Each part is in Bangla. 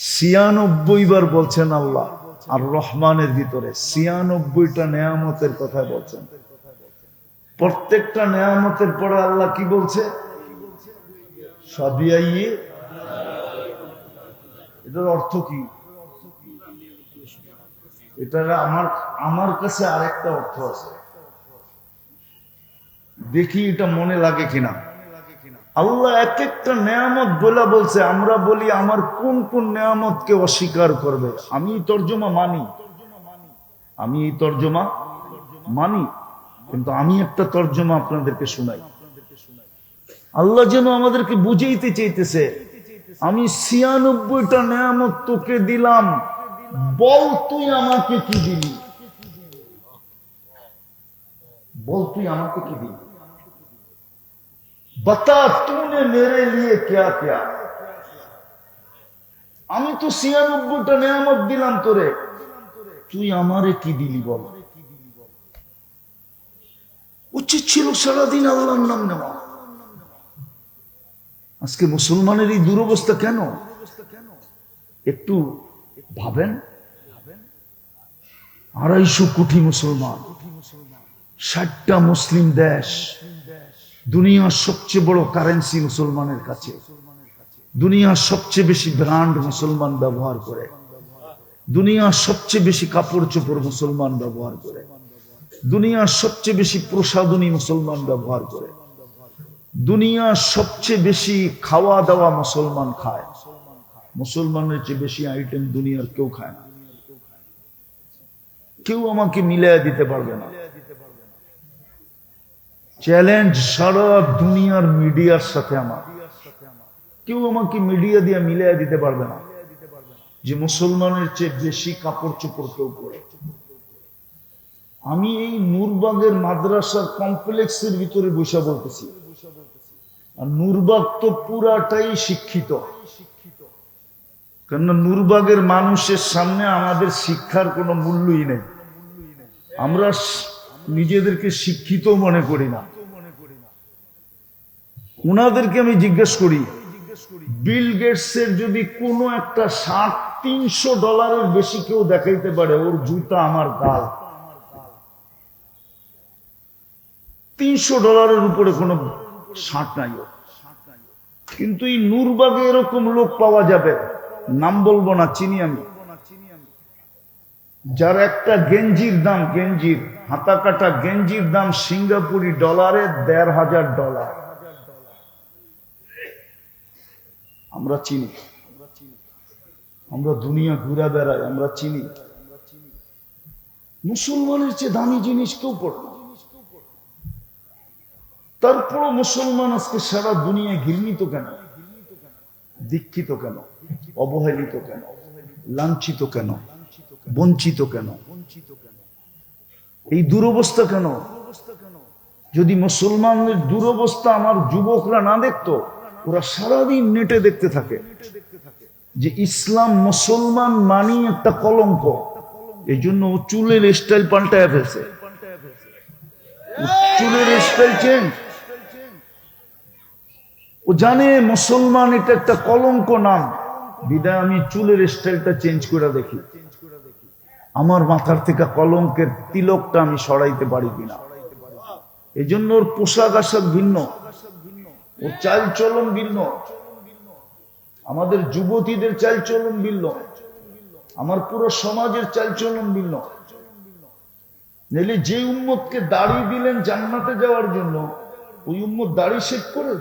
96 বার বলছেন আল্লাহ আর রহমানের ভিতরে 96টা নেয়ামতের কথা বলছেন। প্রত্যেকটা নেয়ামতের পরে আল্লাহ কি বলছে? সাবিয়াইয়ে। এটার অর্থ কি? এটার আমার কাছে আরেকটা অর্থ আছে, দেখি এটা মনে লাগে কিনা। আল্লাহ এক একটা নেয়ামত বলে বলছে, আমরা বলি আমার কোন কোন নেয়ামতকে অস্বীকার করবে। আমি এই তর্জমা মানি, কিন্তু আমি একটা তর্জমা আপনাদেরকে শোনাই। আল্লাহ যেন আমাদেরকে বুঝাইতে চাইতেছে, আমি 96টা নেয়ামত তোকে দিলাম, বল তুই আমাকে কি দিলি, বল তুই আমাকে কি দিলি, बता तूने मेरे लिए क्या क्या। আমি তো 96টা নেয়ামত দিলাম তোরে, তুই আমারে কি দিলি বল। উচিত ছিল সারাদিন আল্লাহর নাম নেওয়া। আজকে মুসলমানের এই দুরবস্থা কেন? একটু ভাবেন। 250 কোটি মুসলমান, 60টা মুসলিম দেশ, দুনিয়ার সবচেয়ে বড় কারেন্সি মুসলমানের কাছে, দুনিয়ার সবচেয়ে বেশি ব্র্যান্ড মুসলমান ব্যবহার করে, দুনিয়ার সবচেয়ে বেশি কাপড় চোপড় মুসলমান ব্যবহার করে, দুনিয়ার সবচেয়ে বেশি প্রসাধনী মুসলমান ব্যবহার করে, দুনিয়ার সবচেয়ে বেশি খাওয়া দাওয়া মুসলমান খায়। মুসলমানের চেয়ে বেশি আইটেম দুনিয়ার কেউ খায় না। কেউ আমাকে মিলাইয়া দিতে পারবে না। চ্যালেঞ্জ সারা দুনিয়ার মিডিয়ার সাথে আমার, কেউ আমাকে মিডিয়া দিয়ে মিলিয়ে দিতে পারবে না যে মুসলমানের চেয়ে বেশি কাপড় চোপড় কেউ পরে। আমি এই নূরবাগের মাদ্রাসার কমপ্লেক্সের ভিতরে বসে বলতেছি, আর নূরবাগ তো পুরাটাই শিক্ষিত, কেননা নূরবাগের মানুষের সামনে আমাদের শিক্ষার কোনো মূল্যই নেই। আমরা নিজেদেরকে শিক্ষিত মনে করি না। উনাদেরকে আমি জিজ্ঞেস করি, বিল গেটসের যদি কোনো একটা শার্ট $300 বেশি কেউ দেখাইতে পারে, ওর জুতা আমার গাল। $300 উপরে কোনো শার্ট নাই। কিন্তু এই নূরবাগে এরকম লোক পাওয়া যাবে, নাম বলবো না, চিনি আমি, যার একটা গেঞ্জির দাম, গেঞ্জির হাতা কাটা গেঞ্জির দাম সিঙ্গাপুরি ডলারে $1,500। আমরা চিনি, আমরা দুনিয়া ঘুরে বেড়াই, আমরা চিনি। মুসলমানের চেয়ে দামি জিনিস কেউ পড়ে না। তারপরও মুসলমান আজকে সারা দুনিয়ায় ঘৃণিত কেন, দীক্ষিত কেন, অবহেলিত কেন, লাঞ্ছিত কেন, বঞ্চিত কেন, এই দুরবস্থা কেন? যদি মুসলমানদের দুরবস্থা আমার যুবকরা না দেখতো, ওরা সারাদিন নেটে দেখতে থাকে যে ইসলাম মুসলমান মানি একটা কলঙ্ক। এই জন্য ও চুলের স্টাইল পাল্টায় ফেলছে, চুলের স্টাইল চেঞ্জ। ও জানে মুসলমান এটা একটা কলঙ্ক নাম, বিদায় আমি চুলের স্টাইলটা চেঞ্জ করে দেখি, আমার মাথার থেকে কলঙ্কের তিলকটা আমি সরাইতে পারি কিনা। এই জন্য ওর পোশাক আশাক ভিন্ন, ওর চাল চলন ভিন্ন, আমাদের যুবতীদের চাল চলন ভিন্ন, আমার পুরো সমাজের চাল চলন ভিন্ন। নইলে যে উম্মতকে দাড়ি দিলেন জান্নাতে যাওয়ার জন্য, ওই উম্মত দাড়ি শেভ করে?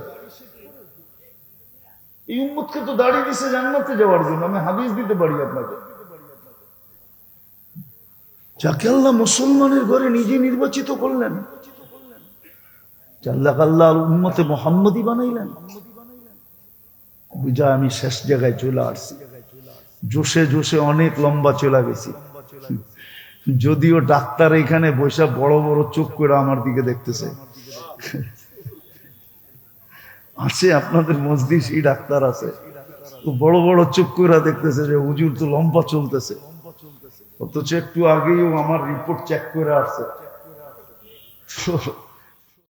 এই উম্মতকে তো দাড়ি দিছে জান্নাতে যাওয়ার জন্য। আমি হাদিস দিতে পারি আপনাকে, যাকে আল্লাহ মুসলমানের ঘরে নিজে নির্বাচিত করলেন, আল্লাহ উম্মতে মুহাম্মদী বানাইলেন। বুঝা আমি শেষ জায়গায় চলে আসছি, জোশে জোশে অনেক লম্বা চলে গেছি। যদিও ডাক্তার এখানে বৈশা বড় বড় চোখ করে আমার দিকে দেখতেছে, আছে আপনাদের মজলিসে ডাক্তার আছে, তো বড় বড় চোখ করে দেখতেছে যে হুজুর তো লম্বা চলতেছে, অথচ একটু আগেও আমার রিপোর্ট চেক করে আসছে।